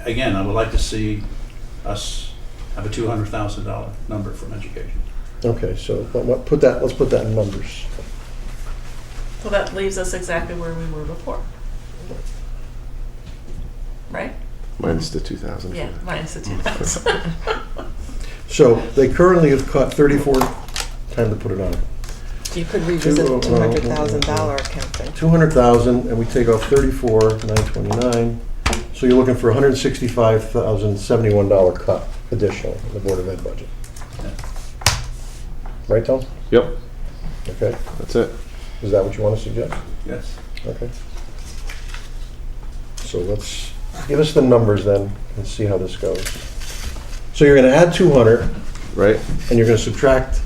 Again, I would like to see us have a $200,000 number from education. Okay, so let's put that in numbers. So that leaves us exactly where we were before. Right? Minus the 2,000. Yeah, minus the 2,000. So they currently have cut 34, time to put it on. You could revisit the $200,000 account thing. 200,000, and we take off 34,929. So you're looking for $165,071 cut additional in the Board of Ed budget. Right, Tom? Yep, Okay. that's it. Is that what you want to suggest? Yes. Okay. So let's, give us the numbers then and see how this goes. So you're going to add 200, Right? and you're going to subtract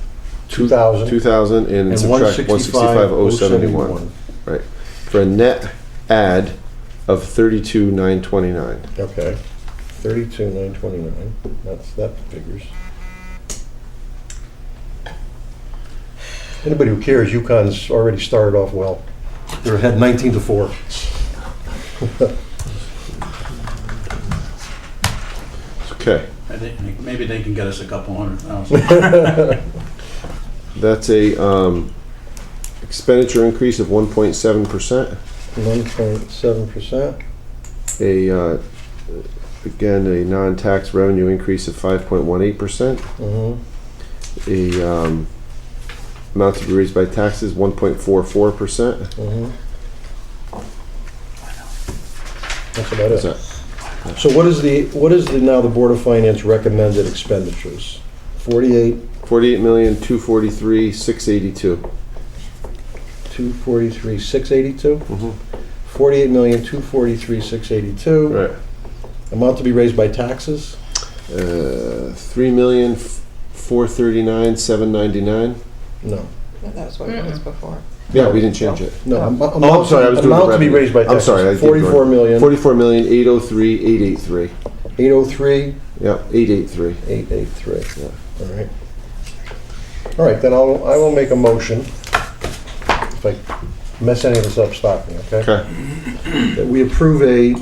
2,000. 2,000 and And subtract 165,071. 165,071. Right. For a net add of 32,929. Okay. 32,929. That figures. Anybody who cares, UConn's already started off well. They're ahead 19-4. Okay. Maybe they can get us a couple $100,000. That's a expenditure increase of 1.7%. 1.7%. Again, a non-tax revenue increase of 5.18%. Mm-hmm. Amount to be raised by taxes 1.44%. Mm-hmm. That's about What's it. that? So what is the now the Board of Finance recommended expenditures? 48,243,682. 243,682. Mm-hmm. 48,243,682. Right. Amount to be raised by taxes? 3,439,799. No. That was what it was before. Yeah, we didn't change it. No. I'm sorry, I was doing the amount to be revenue. raised by taxes. I'm sorry, I did 44 million. 44,803,883. 803. Yeah, 883. 883. Yeah. All right. All right, then I will make a motion. If I mess any of this up, stop me, okay? Okay. That we approve a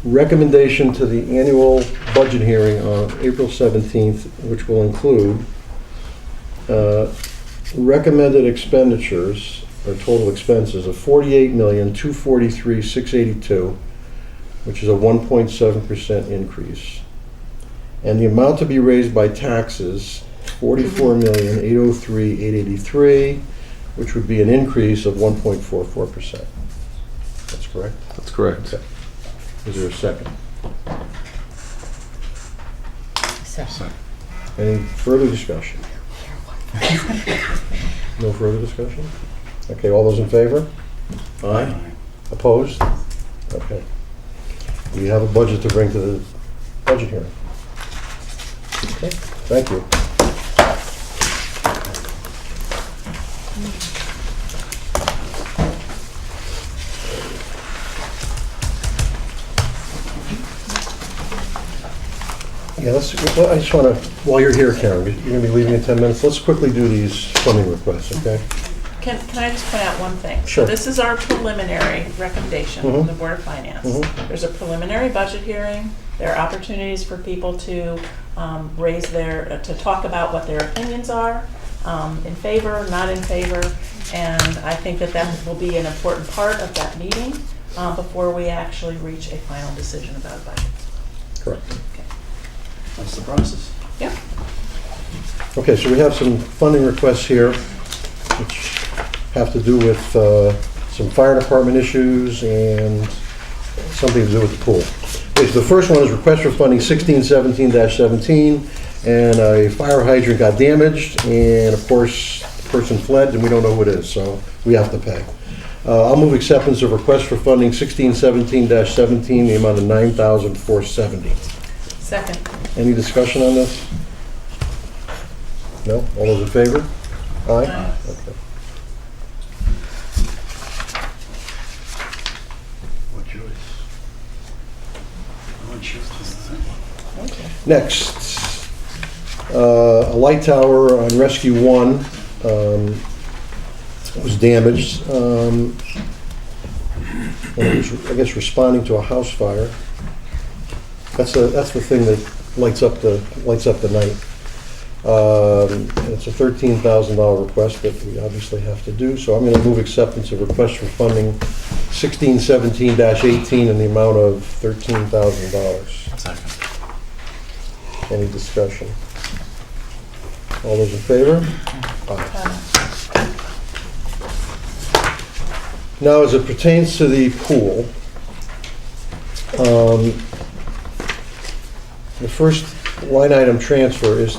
recommendation to the annual budget hearing on April 17th, which will include recommended expenditures, or total expenses, of $48,243,682, which is a 1.7% increase. And the amount to be raised by taxes, $44,803,883, which would be an increase of 1.44%. That's correct? That's correct. Okay. Is there a second? So, Any further discussion? No further discussion? Okay, all those in favor? Aye. Opposed? Okay. We have a budget to bring to the budget hearing. Okay, thank you. Yeah, I just want to, while you're here, Karen, you're going to be leaving in 10 minutes, let's quickly do these funding requests, okay? Can I just point out one thing? Sure. So this is our preliminary recommendation from the Board of Finance. Mhm. There's a preliminary budget hearing. There are opportunities for people to to talk about what their opinions are, in favor, not in favor. And I think that will be an important part of that meeting before we actually reach a final decision about a budget. Correct. Okay. That's the process. Yeah. Okay, so we have some funding requests here, which have to do with some fire department issues and something to do with the pool. Okay, so the first one is request for funding 1617-17, and a fire hydrant got damaged, and of course, the person fled, and we don't know who it is, so we have to pay. I'll move acceptance of request for funding 1617-17, the amount of $9,470. Second. Any discussion on this? No? All those in favor? Aye? Aye. Okay. What's yours? I want yours to the Okay. Next, a light tower on Rescue 1 was damaged. And it was, I guess, responding to a house fire. That's the thing that lights up the night. And it's a $13,000 request that we obviously have to do, so I'm going to move acceptance of request for funding 1617-18 in the amount of $13,000. Second. Any discussion? All those in favor? Aye. Now, as it pertains to the pool, the first line item transfer is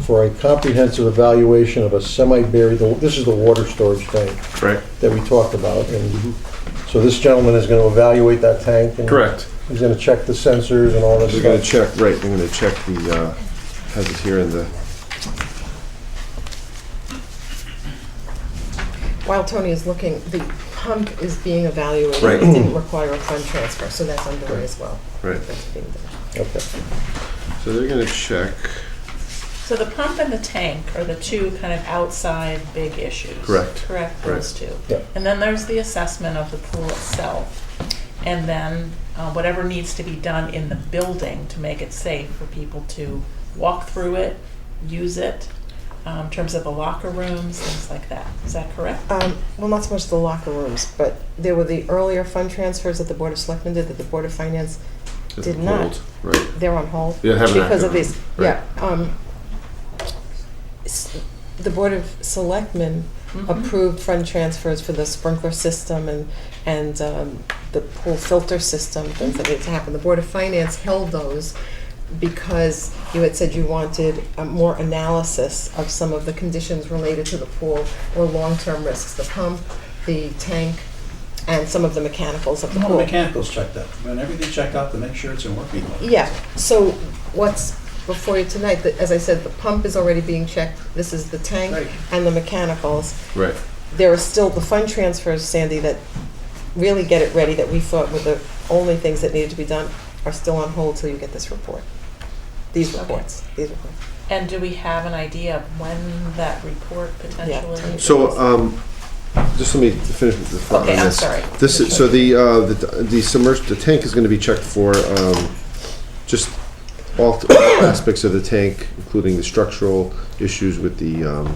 for a comprehensive evaluation of a semi-buried, this is the water storage tank Right. that we talked about. And so this gentleman is going to evaluate that tank. And Correct. he's going to check the sensors and all this They're gonna stuff. check, right, they're gonna check the, has it here in the, While Tony is looking, the pump is being evaluated. Right. It didn't require a fund transfer, so that's underway as well. right, That's being done. Okay. so they're gonna check, So the pump and the tank are the two kind of outside big issues. Correct. Correct, Right. those two. Yeah. And then there's the assessment of the pool itself. And then whatever needs to be done in the building to make it safe for people to walk through it, use it, in terms of the locker rooms, things like that. Is that correct? Well, not so much the locker rooms, but there were the earlier fund transfers that the Board of Selectmen did, that the Board of Finance it's did on not. hold, right, They're on hold. Yeah, haven't Because of acted these, on it. yeah. The Board of Selectmen Mhm. approved fund transfers for the sprinkler system and the pool filter system, things that needed to happen. The Board of Finance held those because you had said you wanted more analysis of some of the conditions related to the pool or long-term risks, the pump, the tank, and some of the mechanicals of the All pool. the mechanicals checked out, and everything checked out to make sure it's in working order. Yeah, so what's before you tonight, as I said, the pump is already being checked, this is the tank Right. and the mechanicals. right. There are still the fund transfers, Sandy, that really get it ready, that we thought were the only things that needed to be done, are still on hold till you get this report. These Okay. reports, these reports. And do we have an idea of when that report potentially? Yeah. So, just let me finish with the thought Okay, on I'm this. sorry. This is, so the tank is gonna be checked for, just all aspects of the tank, including the structural issues with the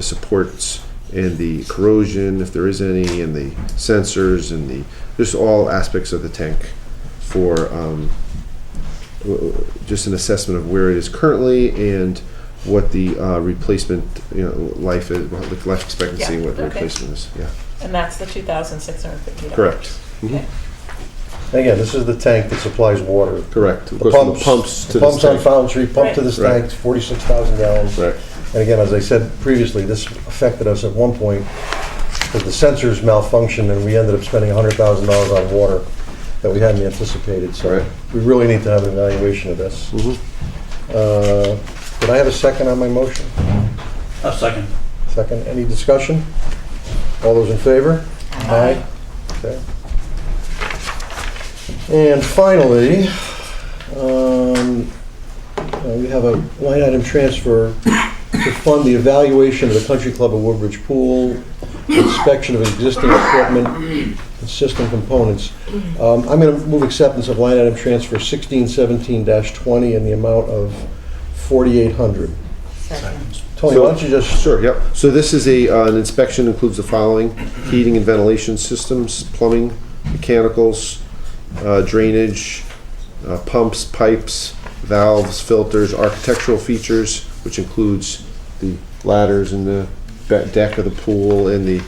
supports and the corrosion, if there is any, and the sensors and just all aspects of the tank for, just an assessment of where it is currently and what the replacement, life is, the life expectancy, Yeah, what the okay. replacement is, yeah. And that's the $2,650. Correct. Okay. And again, this is the tank that supplies water. Correct. It The goes from the pumps to the this pumps on tank. Fountain Street, pump to this Right. tank, 46,000 gallons. Right, And again, as I said previously, this affected us at one point because the sensors malfunctioned and we ended up spending $100,000 on water that we hadn't anticipated. So Right. we really need to have an evaluation of this. Did I have a second on my motion? A second. Second. Any discussion? All those in favor? Aye. Okay. And finally, we have a line item transfer to fund the evaluation of the Country Club of Woodbridge Pool, inspection of existing equipment and system components. I'm going to move acceptance of line item transfer 1617-20 in the amount of $4,800. Second. Tony, why don't you just, sure, yep. So this is an inspection, includes the following: heating and ventilation systems, plumbing, mechanicals, drainage, pumps, pipes, valves, filters, architectural features, which includes the ladders and the deck of the pool and the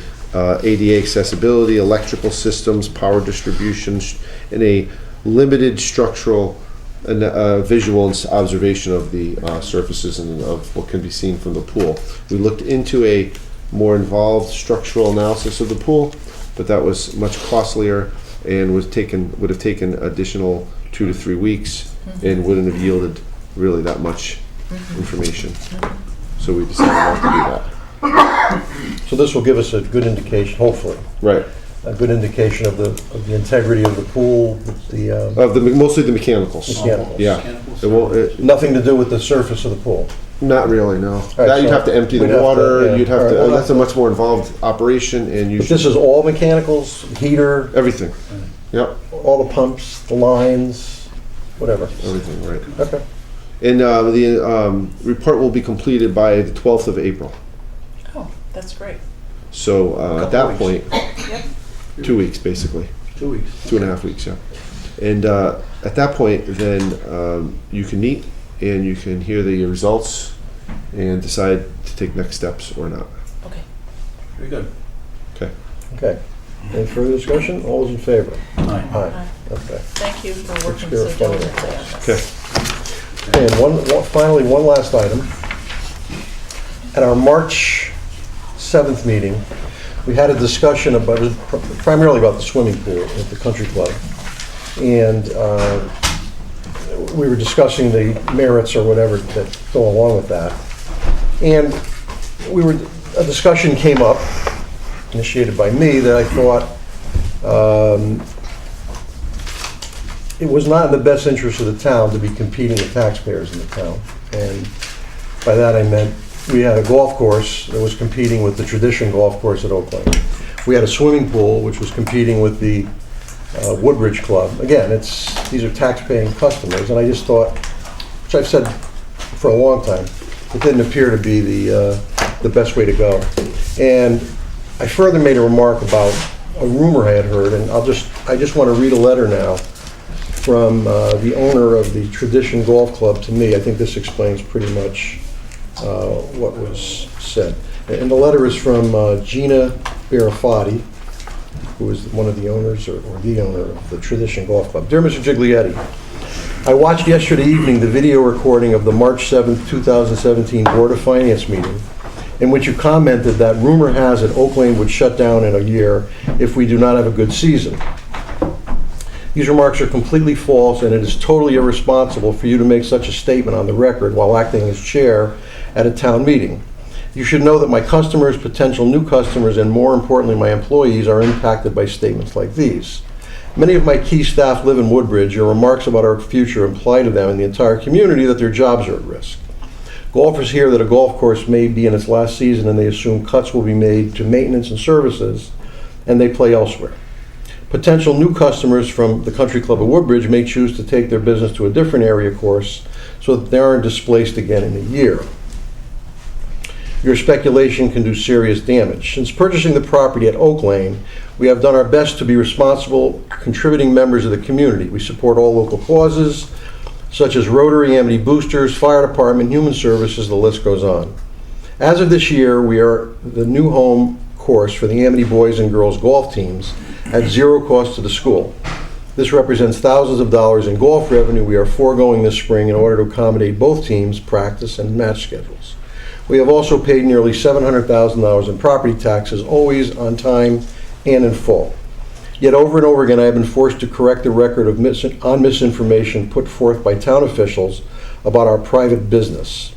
ADA accessibility, electrical systems, power distribution, and a limited structural and visual observation of the surfaces and of what can be seen from the pool. We looked into a more involved structural analysis of the pool, but that was much costlier and would have taken additional 2 to 3 weeks and wouldn't have yielded really that much information. So we decided not to do that. So this will give us a good indication, hopefully, Right. a good indication of the integrity of the pool, Mostly the mechanicals. Mechanicals. Yeah. Mechanicals. It won't, nothing to do with the surface of the pool. not really, no. right, That you'd so have to empty we'd the have to, water, yeah. you'd have All right, to, well, that's a much more involved operation and you But this should, is all mechanicals, heater, everything. Yep, all the pumps, the lines, whatever. everything, right. Okay. And the report will be completed by the 12th of April. Oh, that's great. So at that point, Yep. 2 weeks basically, 2 weeks. 2.5 weeks, yeah. And at that point, then you can meet and you can hear the results and decide to take next steps or not. Okay. Very good. Okay. Okay. Any further discussion? All those in favor? Aye. Aye. Aye. Okay. Thank you for working care so of funding. diligently on this. Okay. And finally, one last item. At our March 7th meeting, we had a discussion about, primarily about the swimming pool at the country club. And we were discussing the merits or whatever that go along with that. And a discussion came up, initiated by me, that I thought it was not in the best interest of the town to be competing with taxpayers in the town. And by that I meant we had a golf course that was competing with the tradition golf course at Oak Lane. We had a swimming pool which was competing with the Woodbridge Club. Again, these are tax-paying customers, and I just thought, which I've said for a long time, it didn't appear to be the best way to go. And I further made a remark about a rumor I had heard, and I just want to read a letter now from the owner of the Tradition Golf Club to me. I think this explains pretty much what was said. And the letter is from Gina Barafati, who is one of the owners, or the owner of the Tradition Golf Club. Dear Mr. Giglietti, I watched yesterday evening the video recording of the March 7th, 2017 Board of Finance meeting, in which you commented that rumor has it Oak Lane would shut down in a year if we do not have a good season. These remarks are completely false, and it is totally irresponsible for you to make such a statement on the record while acting as chair at a town meeting. You should know that my customers, potential new customers, and more importantly, my employees are impacted by statements like these. Many of my key staff live in Woodbridge. Your remarks about our future imply to them and the entire community that their jobs are at risk. Golfers hear that a golf course may be in its last season and they assume cuts will be made to maintenance and services, and they play elsewhere. Potential new customers from the Country Club of Woodbridge may choose to take their business to a different area course so that they aren't displaced again in a year. Your speculation can do serious damage. Since purchasing the property at Oak Lane, we have done our best to be responsible, contributing members of the community. We support all local causes, such as Rotary, Amity Boosters, Fire Department, Human Services, the list goes on. As of this year, we are the new home course for the Amity boys and girls golf teams at zero cost to the school. This represents thousands of dollars in golf revenue we are foregoing this spring in order to accommodate both teams' practice and match schedules. We have also paid nearly $700,000 in property taxes, always on time and in full. Yet over and over again, I have been forced to correct the record of misinformation put forth by town officials about our private business.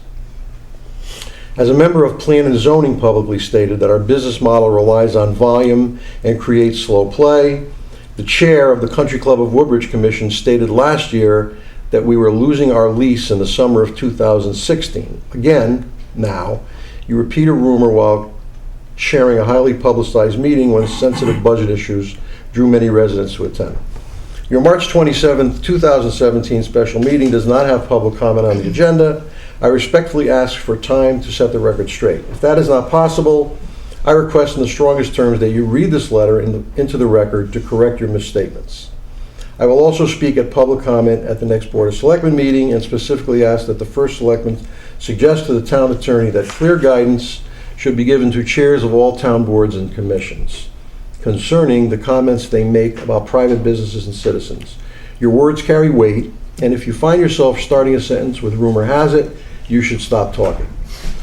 As a member of Plan and Zoning publicly stated that our business model relies on volume and creates slow play, the chair of the Country Club of Woodbridge Commission stated last year that we were losing our lease in the summer of 2016. Again, now, you repeat a rumor while chairing a highly publicized meeting when sensitive budget issues drew many residents to attend. Your March 27, 2017 special meeting does not have public comment on the agenda. I respectfully ask for time to set the record straight. If that is not possible, I request in the strongest terms that you read this letter into the record to correct your misstatements. I will also speak at public comment at the next Board of Selectmen meeting and specifically ask that the first selectman suggest to the town attorney that clear guidance should be given to chairs of all town boards and commissions concerning the comments they make about private businesses and citizens. Your words carry weight, and if you find yourself starting a sentence with "rumor has it," you should stop talking.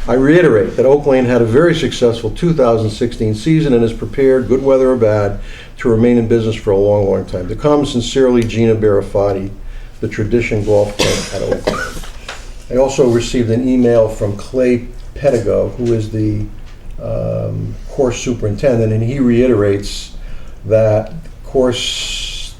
I reiterate that Oak Lane had a very successful 2016 season and is prepared, good weather or bad, to remain in business for a long, long time to come. Sincerely, Gina Barafati, the Tradition Golf Club at Oak Lane. I also received an email from Clay Pedigo, who is the course superintendent, and he reiterates that the course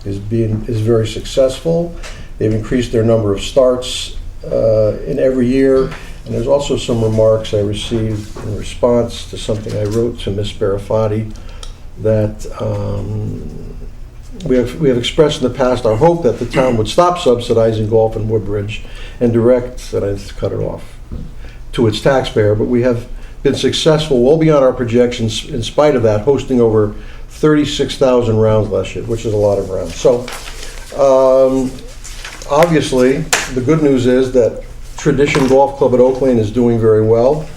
is very successful. They've increased their number of starts in every year, and there's also some remarks I received in response to something I wrote to Ms. Barafati that we have expressed in the past our hope that the town would stop subsidizing golf in Woodbridge and direct, and I just cut it off, to its taxpayer, but we have been successful well beyond our projections in spite of that, hosting over 36,000 rounds last year, which is a lot of rounds. So obviously the good news is that Tradition Golf Club at Oak Lane is doing very well,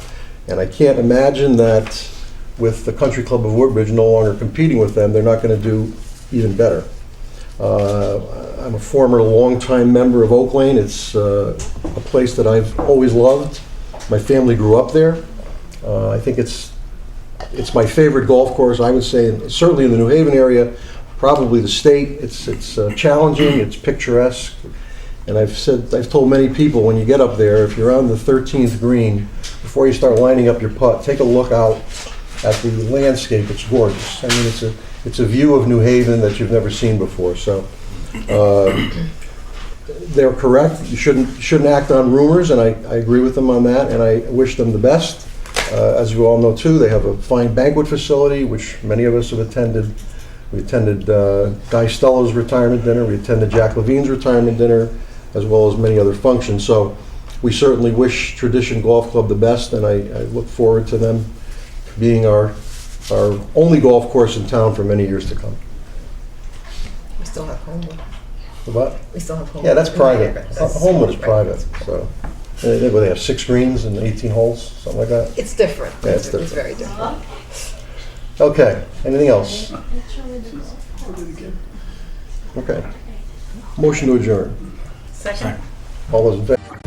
and I can't imagine that with the Country Club of Woodbridge no longer competing with them, they're not going to do even better. I'm a former longtime member of Oak Lane. It's a place that I've always loved. My family grew up there. I think it's my favorite golf course, I would say, certainly in the New Haven area, probably the state. It's challenging, it's picturesque, and I've told many people when you get up there, if you're on the 13th green, before you start lining up your putt, take a look out at the landscape. It's gorgeous. I mean, it's a view of New Haven that you've never seen before. So they're correct. You shouldn't act on rumors, and I agree with them on that, and I wish them the best. As you all know too, they have a fine banquet facility, which many of us have attended. We attended Guy Stello's retirement dinner. We attended Jack Levine's retirement dinner, as well as many other functions. So we certainly wish Tradition Golf Club the best, and I look forward to them being our only golf course in town for many years to come. We still have Homewood. What? We still have Homewood. Yeah, that's private. That's Homewood is private. private, so. They have 6 greens and 18 holes, something like that. It's different. Yeah, it's It's very different. Okay, anything else? Okay. Motion to adjourn. Second? All those in favor?